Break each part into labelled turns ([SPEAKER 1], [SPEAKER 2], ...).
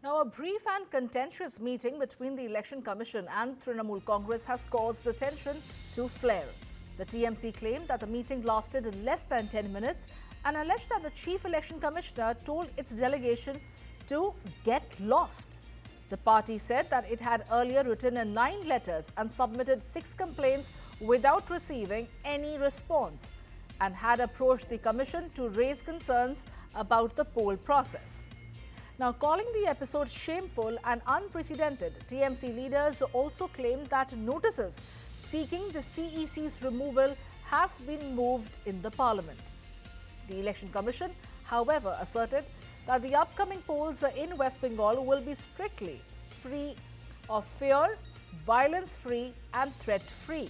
[SPEAKER 1] Now, a brief and contentious meeting between the Election Commission and Trinamool Congress has caused attention to flare. The TMC claimed that the meeting lasted less than 10 minutes and alleged that the Chief Election Commissioner told its delegation to get lost. The party said that it had earlier written 9 letters and submitted 6 complaints without receiving any response and had approached the commission to raise concerns about the poll process. Now, calling the episode shameful and unprecedented, TMC leaders also claimed that notices seeking the CEC's removal have been moved in the parliament. The Election Commission, however, asserted that the upcoming polls in West Bengal will be strictly free of fear, violence-free and threat-free,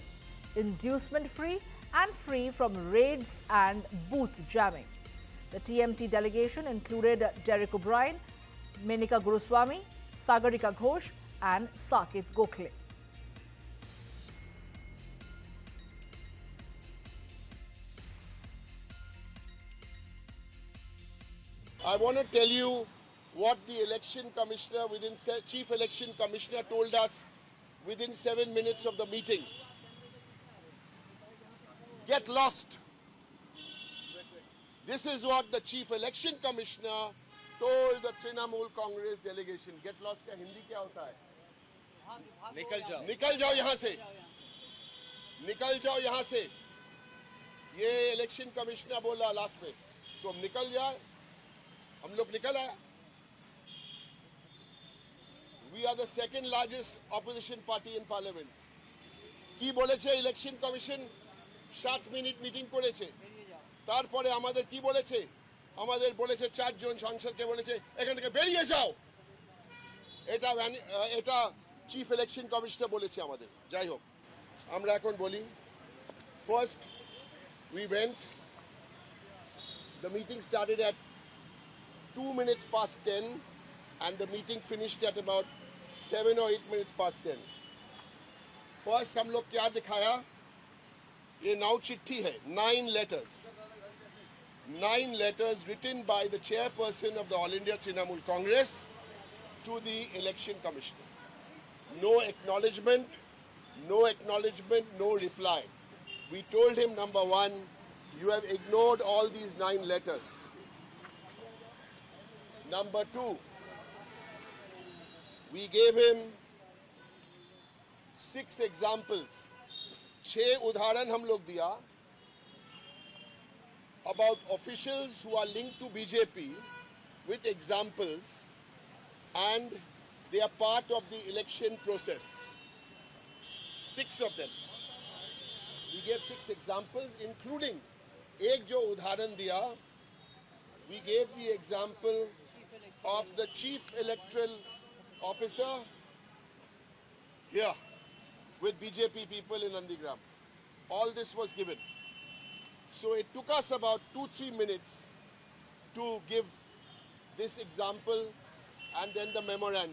[SPEAKER 1] inducement-free and free from raids and booth jamming. The TMC delegation included Derek O'Brien, Menika Guruswamy, Sagarika Ghosh and Saket Gokhale.
[SPEAKER 2] I want to tell you what the election commissioner Chief Election Commissioner told us within 7 minutes of the meeting. Get lost. This is what the Chief Election Commissioner told the Trinamool Congress delegation. Get lost का हिंदी क्या होता है? निकल जाओ यहाँ से, निकल जाओ यहाँ से. ये इलेक्शन कमिश्नर बोला लास्ट में, तो हम निकल जाए. हम लोग निकल आए. We are the second largest opposition party in parliament. কি বলেছে ইলেকশন কমিশন? 7 মিনিট মিটিং করেছে. তারপরে আমাদের কি বলেছে? আমাদের বলেছে 4 জন সংসদকে বলেছে এখান থেকে বেরিয়ে যাও. এটা চিফ ইলেকশন কমিশনার বলেছে আমাদের. যাই হোক, আমরা এখন বলি. First, we went. The meeting started at 2 minutes past 10 and the meeting finished at about 7 or 8 minutes past 10. First, हम लोग क्या दिखाया? ये नाउ चिट्ठी है, 9 letters. 9 letters written by the chairperson of the All India Trinamool Congress to the election commissioner. No acknowledgement, no reply. We told him, number one, you have ignored all these 9 letters. Number two, we gave him 6 examples. 6 उदाहरण हम लोग दिया about officials who are linked to BJP with examples and they are part of the election process. 6 of them. We gave 6 examples including एक जो उदाहरण दिया, we gave the example of the chief electoral officer here with BJP people in Nandigram. All this was given. So it took us about 2-3 minutes to give this example and then the memorandum.